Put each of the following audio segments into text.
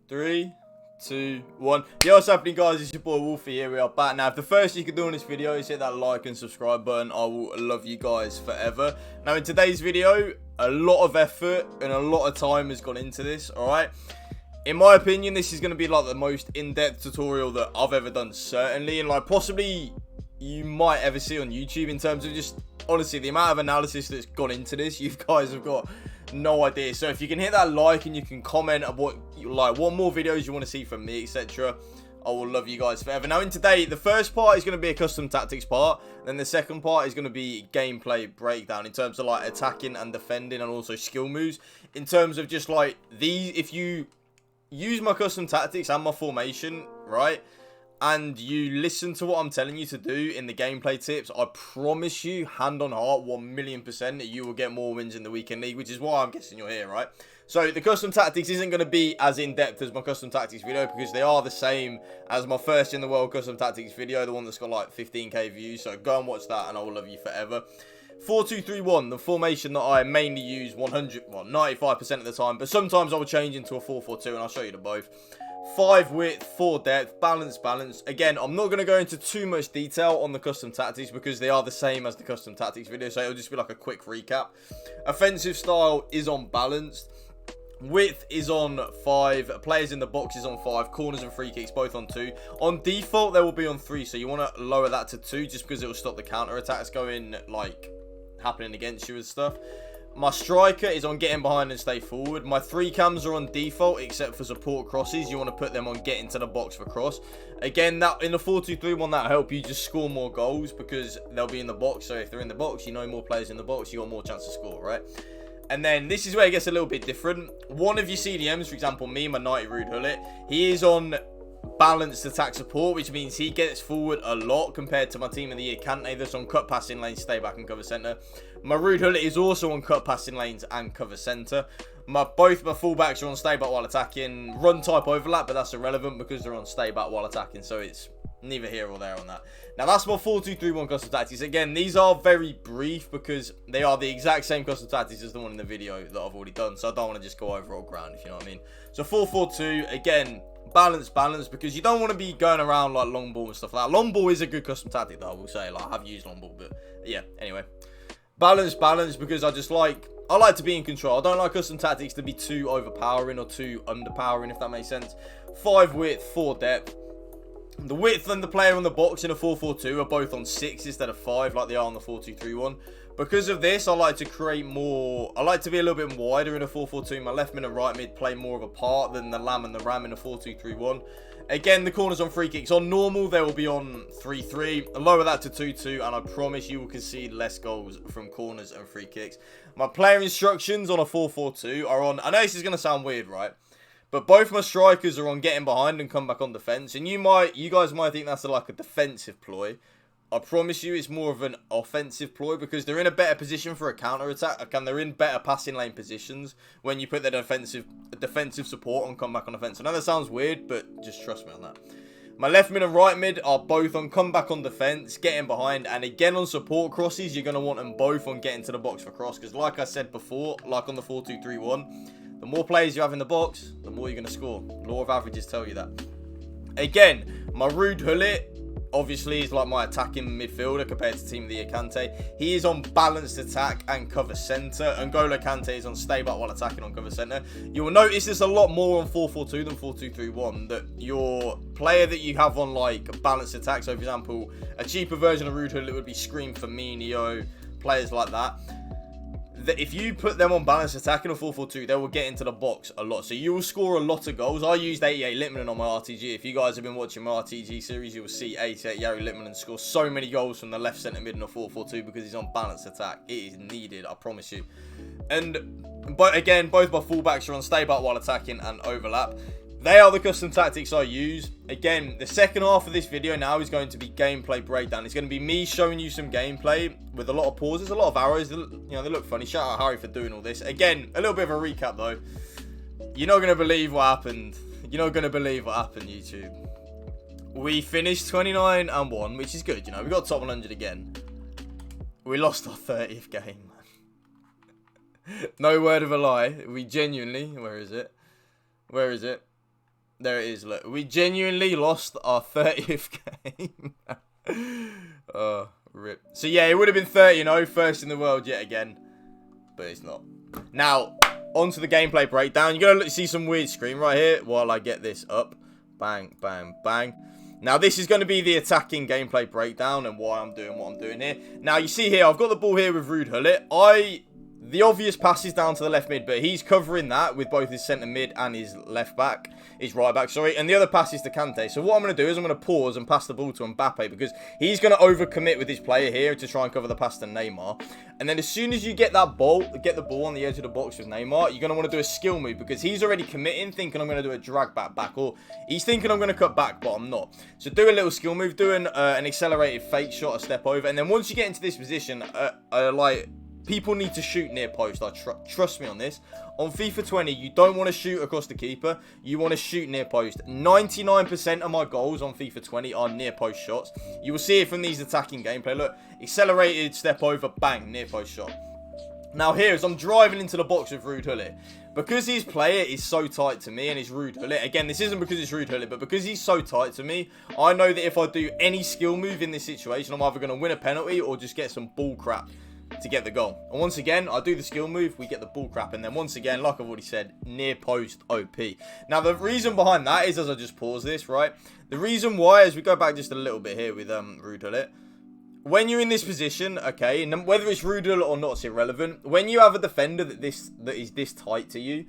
Three, two, one. Yo, what's happening, guys? It's your boy Wolfie here. We are back now. If the first you can do on this video is hit that like and subscribe button, I will love you guys forever. Now, in today's video, a lot of effort and a lot of time has gone into this. All right. In my opinion, this is going to be like the most in-depth tutorial that I've ever done, certainly, and like possibly you might ever see on YouTube in terms of just honestly the amount of analysis that's gone into this. You guys have got no idea. So if you can hit that like and you can comment on what you like, what more videos you want to see from me, etc., I will love you guys forever. Now, in today, the first part is going to be a custom tactics part, then the second part is going to be gameplay breakdown in terms of like attacking and defending and also skill moves. In terms of just like these, if you use my custom tactics and my formation, right, and you listen to what I'm telling you to do in the gameplay tips, I promise you, hand on heart, 1,000,000%, that you will get more wins in the weekend league, which is why I'm guessing you're here, right? So the custom tactics isn't going to be as in-depth as my custom tactics video, because they are the same as my first in the world custom tactics video, the one that's got like 15k views. So go and watch that and I will love you forever. 4-2-3-1, the formation that I mainly use 95% of the time, but sometimes I will change into a 4-4-2, and I'll show you the both. 5 width, 4 depth, balance. Again, I'm not going to go into too much detail on the custom tactics because they are the same as the custom tactics video, so it'll just be like a quick recap. Offensive style is on balanced. Width is on 5, players in the box is on 5, corners and free kicks both on 2. On default, they will be on 3, so you want to lower that to 2 just because it will stop the counter attacks going, like, happening against you and stuff. My striker is on getting behind and stay forward. My 3 cams are on default except for support crosses. You want to put them on get into the box for cross. Again, that in the 4-2-3-1, that'll help you just score more goals because they'll be in the box. So if they're in the box, you know more players in the box, you got more chance to score, right? And then this is where it gets a little bit different. One of your CDMs, for example, me, my 90 Rude Hullet, he is on balanced attack support, which means he gets forward a lot compared to my team of the year Kante, that's on cut passing lanes, stay back and cover centre. My Rude Hullet is also on cut passing lanes and cover centre. Both my fullbacks are on stay back while attacking. Run type overlap, but that's irrelevant because they're on stay back while attacking, so it's neither here or there on that. Now, that's my 4-2-3-1 custom tactics. Again, these are very brief because they are the exact same custom tactics as the one in the video that I've already done, so I don't want to just go over all ground, if you know what I mean. So 4-4-2, again, balance, because you don't want to be going around like long ball and stuff like that. Long ball is a good custom tactic, though, I will say. Like, I have used long ball, but yeah, anyway. Balance, because I like to be in control. I don't like custom tactics to be too overpowering or too underpowering, if that makes sense. 5 width, 4 depth. The width and the player on the box in a 4-4-2 are both on 6 instead of 5 like they are on the 4-2-3-1. Because of this, I like to create more. I like to be a little bit wider in a 4-4-2. My left mid and right mid play more of a part than the lamb and the ram in a 4-2-3-1. Again, the corners on free kicks. On normal, they will be on 3-3. Lower that to 2-2, and I promise you will concede less goals from corners and free kicks. My player instructions on a 4-4-2 are on. I know this is going to sound weird, right? But both my strikers are on getting behind and come back on defense. And you guys might think that's like a defensive ploy. I promise you it's more of an offensive ploy because they're in a better position for a counter attack, and they're in better passing lane positions when you put their defensive support on come back on offense. I know that sounds weird, but just trust me on that. My left mid and right mid are both on come back on defense, getting behind, and again on support crosses, you're going to want them both on getting to the box for cross because like I said before, like on the 4-2-3-1, the more players you have in the box, the more you're going to score. Law of averages tell you that. Again, my Rude Hullet, obviously, is like my attacking midfielder compared to Team of the Year Kante. He is on balanced attack and cover centre. N'Golo Kante is on stay back while attacking on cover centre. You will notice this a lot more on 4-4-2 than 4-2-3-1. That your player that you have on like balanced attack, so for example, a cheaper version of Rude Hullet would be Scream Firmino, players like that. That if you put them on balanced attack in a 4-4-2, they will get into the box a lot. So you will score a lot of goals. I used 88 Littman on my RTG. If you guys have been watching my RTG series, you will see 88 Yari Littman score so many goals from the left centre mid in a 4-4-2 because he's on balanced attack. It is needed, I promise you. But again, both my fullbacks are on stay back while attacking and overlap. They are the custom tactics I use. Again, the second half of this video now is going to be gameplay breakdown. It's going to be me showing you some gameplay with a lot of pauses, a lot of arrows. You know, they look funny. Shout out Harry for doing all this. Again, a little bit of a recap though. You're not going to believe what happened. You're not going to believe what happened, YouTube. We finished 29-1, which is good. You know, we got top 100 again. We lost our 30th game, man. No word of a lie. We genuinely. Where is it? Where is it? There it is. Look, we genuinely lost our 30th game. Rip. So yeah, it would have been 30-0, first in the world yet again, but it's not. Now, onto the gameplay breakdown. You're going to see some weird screen right here while I get this up. Bang, bang, bang. Now, this is going to be the attacking gameplay breakdown and why I'm doing what I'm doing here. Now, you see here, I've got the ball here with Ruud Gullit. The obvious pass is down to the left mid, but he's covering that with both his centre mid and his left back. His right back, sorry. And the other pass is to Kante. So what I'm going to do is I'm going to pause and pass the ball to Mbappe because he's going to overcommit with his player here to try and cover the pass to Neymar. And then as soon as you get the ball on the edge of the box with Neymar, you're going to want to do a skill move because he's already committing, thinking I'm going to do a drag back, or he's thinking I'm going to cut back, but I'm not. So do a little skill move, do an accelerated fake shot, a step over. And then once you get into this position, people need to shoot near post. Trust me on this. On FIFA 20, you don't want to shoot across the keeper. You want to shoot near post. 99% of my goals on FIFA 20 are near post shots. You will see it from these attacking gameplay. Look, accelerated step over, bang, near post shot. Now here, as I'm driving into the box with Ruud Gullit, because his player is so tight to me and it's Ruud Gullit, again, this isn't because it's Ruud Gullit, but because he's so tight to me, I know that if I do any skill move in this situation, I'm either going to win a penalty or just get some bull crap to get the goal. And once again, I do the skill move, we get the ball crap, and then once again, like I've already said, near post OP. Now the reason behind that is, as I just pause this, right, the reason why, as we go back just a little bit here with Ruud Gullit, when you're in this position, okay, and whether it's Ruud Gullit or not, it's irrelevant. When you have a defender that is this tight to you,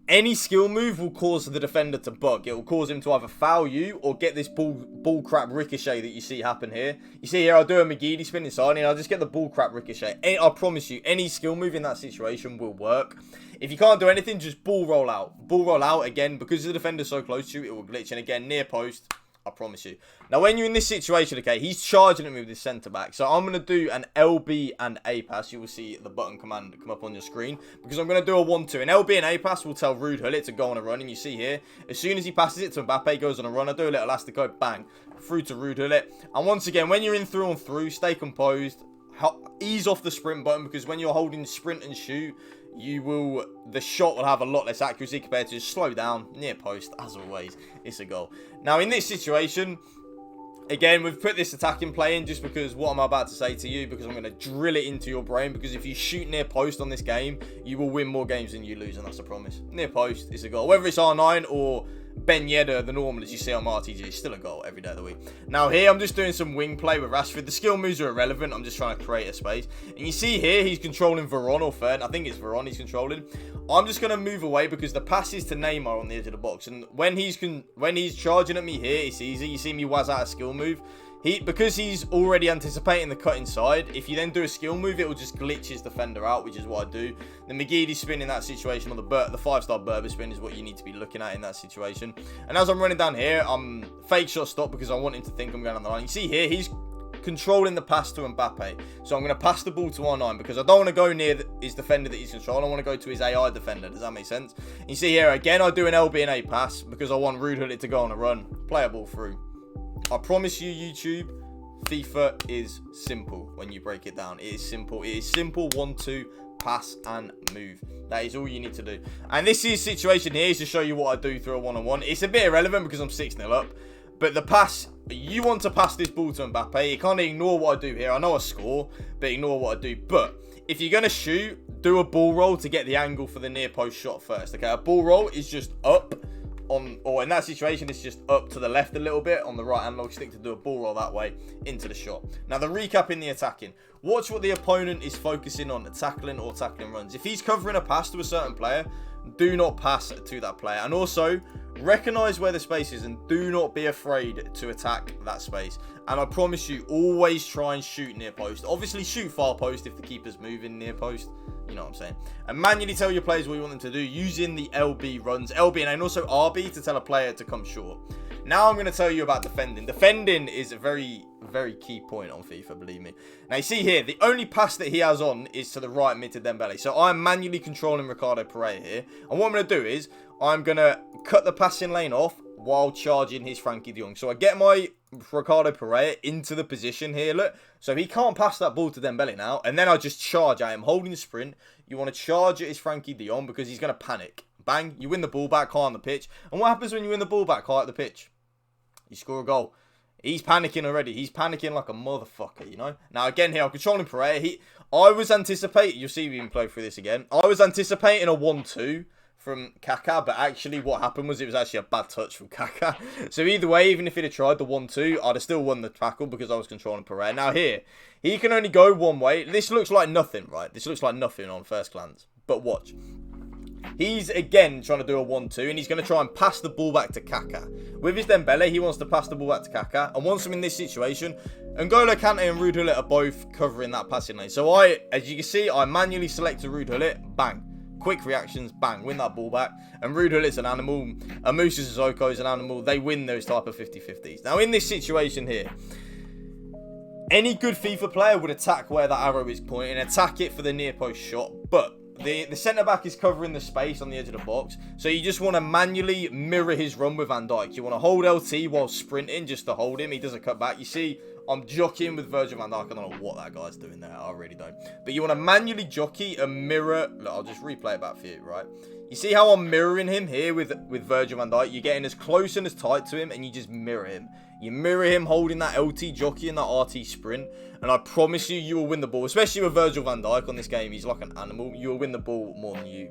any skill move will cause the defender to bug. It will cause him to either foul you or get this ball crap ricochet that you see happen here. You see here, I'll do a McGeady spin inside and I'll just get the ball crap ricochet. I promise you, any skill move in that situation will work. If you can't do anything, just ball roll out. Ball roll out again, because the defender's so close to you, it will glitch. And again, near post, I promise you. Now, when you're in this situation, okay, he's charging at me with his centre-back. So I'm going to do an LB and A pass. You will see the button command come up on your screen, because I'm going to do a 1-2. An LB and A pass will tell Ruud Gullit to go on a run. And you see here, as soon as he passes it to Mbappe, goes on a run. I do a little elastico, bang, through to Ruud Gullit. And once again, when you're in through and through, stay composed. Ease off the sprint button, because when you're holding sprint and shoot, the shot will have a lot less accuracy compared to just slow down, near post, as always, it's a goal. Now, in this situation, again, we've put this attacking play in just because what I'm about to say to you, because I'm going to drill it into your brain, because if you shoot near post on this game, you will win more games than you lose, and that's a promise. Near post is a goal. Whether it's R9 or Ben Yedder, the normal, as you see on my RTG, is still a goal every day of the week. Now here, I'm just doing some wing play with Rashford. The skill moves are irrelevant. I'm just trying to create a space. And you see here, he's controlling Veron or Fern. I think it's Veron he's controlling. I'm just going to move away because the pass is to Neymar on the edge of the box. And when he's charging at me here, it's easy. You see me waz out a skill move. Because he's already anticipating the cut inside, if you then do a skill move, it will just glitch his defender out, which is what I do. The McGeady spin in that situation, or the 5-star Berber spin, is what you need to be looking at in that situation. And as I'm running down here, I'm fake shot stop because I want him to think I'm going on the line. You see here, he's controlling the pass to Mbappe. So I'm going to pass the ball to R9 because I don't want to go near his defender that he's controlling. I want to go to his AI defender. Does that make sense? And you see here, again, I do an LB and A pass because I want Ruud Gullit to go on a run. Play a ball through. I promise you, YouTube, FIFA is simple when you break it down. It is simple. It is simple. 1-2, pass and move. That is all you need to do. And this is situation here is to show you what I do through a one-on-one. It's a bit irrelevant because I'm 6-0 up. But the pass, you want to pass this ball to Mbappe. You can't ignore what I do here. I know I score, but ignore what I do. But if you're going to shoot, do a ball roll to get the angle for the near post shot first. Okay, a ball roll is just up. Or in that situation, it's just up to the left a little bit on the right analog stick to do a ball roll that way into the shot. Now, the recap in the attacking. Watch what the opponent is focusing on, tackling or tackling runs. If he's covering a pass to a certain player, do not pass to that player. And also, recognize where the space is and do not be afraid to attack that space. And I promise you, always try and shoot near post. Obviously, shoot far post if the keeper's moving near post. You know what I'm saying? And manually tell your players what you want them to do using the LB runs. LB and also RB to tell a player to come short. Now I'm going to tell you about defending. Defending is a very, very key point on FIFA, believe me. Now you see here, the only pass that he has on is to the right mid to Dembele. So I'm manually controlling Ricardo Pereira here. And what I'm going to do is, I'm going to cut the passing lane off while charging his Frankie de Jong. So I get my Ricardo Pereira into the position here, look. So he can't pass that ball to Dembele now. And then I just charge at him, holding the sprint. You want to charge at his Frankie de Jong because he's going to panic. bang, you win the ball back high on the pitch. And what happens when you win the ball back high at the pitch? You score a goal. He's panicking already. He's panicking like a motherfucker, you know. Now, again here, I'm controlling Pereira. I was anticipating, you'll see me even play through this again. I was anticipating a 1-2 from Kaká, but actually what happened was it was actually a bad touch from Kaká. So either way, even if he'd have tried the 1-2, I'd have still won the tackle because I was controlling Pereira. Now here, he can only go one way. This looks like nothing, right? This looks like nothing on first glance. But watch. He's again trying to do a 1-2 and he's going to try and pass the ball back to Kaká. With his Dembele, he wants to pass the ball back to Kaká. And once I'm in this situation, N'Golo Kante and Ruud Gullit are both covering that passing lane. So as you can see, I manually select Ruud Gullit, bang. Quick reactions, bang, win that ball back. And Ruud Gullit's an animal. And Moussa Sissoko's an animal. They win those type of 50-50s. Now, in this situation here, any good FIFA player would attack where that arrow is pointing, attack it for the near post shot. But the centre-back is covering the space on the edge of the box. So you just want to manually mirror his run with Van Dijk. You want to hold LT while sprinting just to hold him. He doesn't cut back. You see, I'm jockeying with Virgil van Dijk. I don't know what that guy's doing there. I really don't. But you want to manually jockey and mirror. Look, I'll just replay it back for you, right? You see how I'm mirroring him here with Virgil van Dijk? You're getting as close and as tight to him and you just mirror him. You mirror him holding that LT jockey and that RT sprint. And I promise you, you will win the ball. Especially with Virgil van Dijk on this game. He's like an animal. You will win the ball more than you.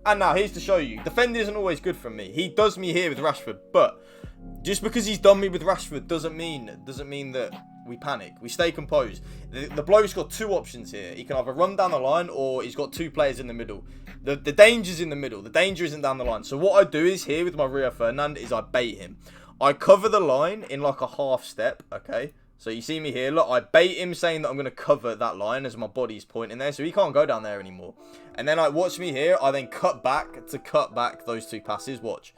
And now, here's to show you. Defending isn't always good from me. He does me here with Rashford. But just because he's done me with Rashford doesn't mean that we panic. We stay composed. The bloke's got two options here. He can either run down the line or he's got two players in the middle. The danger's in the middle. The danger isn't down the line. So what I do is here with my Rio Ferdinand is I bait him. I cover the line in like a half step, okay? So you see me here. Look, I bait him saying that I'm going to cover that line as my body's pointing there. So he can't go down there anymore. And then watch me here. I then cut back to cut back those two passes. Watch.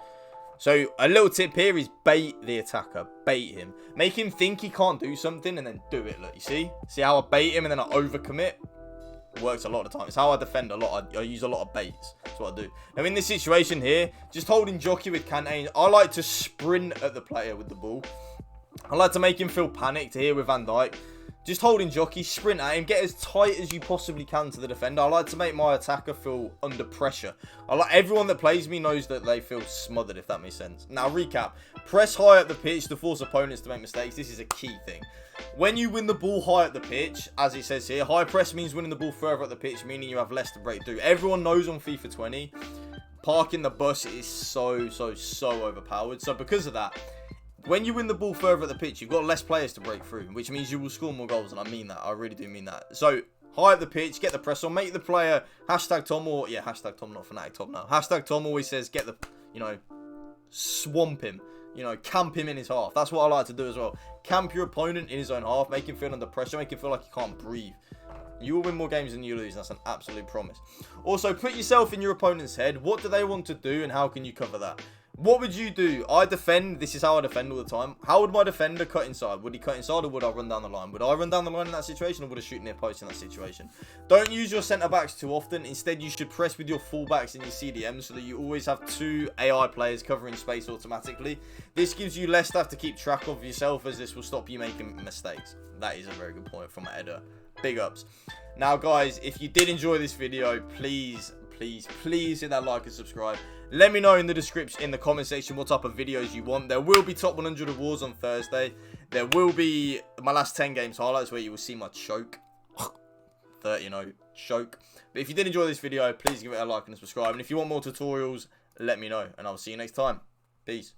So a little tip here is bait the attacker. Bait him. Make him think he can't do something and then do it. Look, you see? See how I bait him and then I overcommit? It works a lot of the time. It's how I defend a lot. I use a lot of baits. That's what I do. Now in this situation here, just holding jockey with Kante. I like to sprint at the player with the ball. I like to make him feel panicked here with Van Dijk. Just holding jockey, sprint at him, get as tight as you possibly can to the defender. I like to make my attacker feel under pressure. Everyone that plays me knows that they feel smothered, if that makes sense. Now, recap. Press high at the pitch to force opponents to make mistakes. This is a key thing. When you win the ball high at the pitch, as it says here, high press means winning the ball further at the pitch, meaning you have less to break through. Everyone knows on FIFA 20, parking the bus is so overpowered. So because of that, when you win the ball further at the pitch, you've got less players to break through, which means you will score more goals, and I mean that. I really do mean that. So, high up the pitch, get the press on, make the player, hashtag Tom, or, yeah, hashtag Tom, not Fanatic Tom now. Hashtag Tom always says, get the, swamp him, camp him in his half. That's what I like to do as well. Camp your opponent in his own half, make him feel under pressure, make him feel like he can't breathe. You will win more games than you lose. That's an absolute promise. Also, put yourself in your opponent's head. What do they want to do, and how can you cover that? What would you do? I defend. This is how I defend all the time. How would my defender cut inside? Would he cut inside or would I run down the line? Would I run down the line in that situation or would I shoot near post in that situation? Don't use your centre-backs too often. Instead, you should press with your full-backs and your CDMs so that you always have two AI players covering space automatically. This gives you less stuff to keep track of yourself, as this will stop you making mistakes. That is a very good point from Edda. Big ups. Now, guys, if you did enjoy this video, please hit that like and subscribe. Let me know in the comment section what type of videos you want. There will be top 100 awards on Thursday. There will be my last 10 games highlights where you will see my choke. 30, choke. But if you did enjoy this video, please give it a like and a subscribe. And if you want more tutorials, let me know. And I'll see you next time. Peace.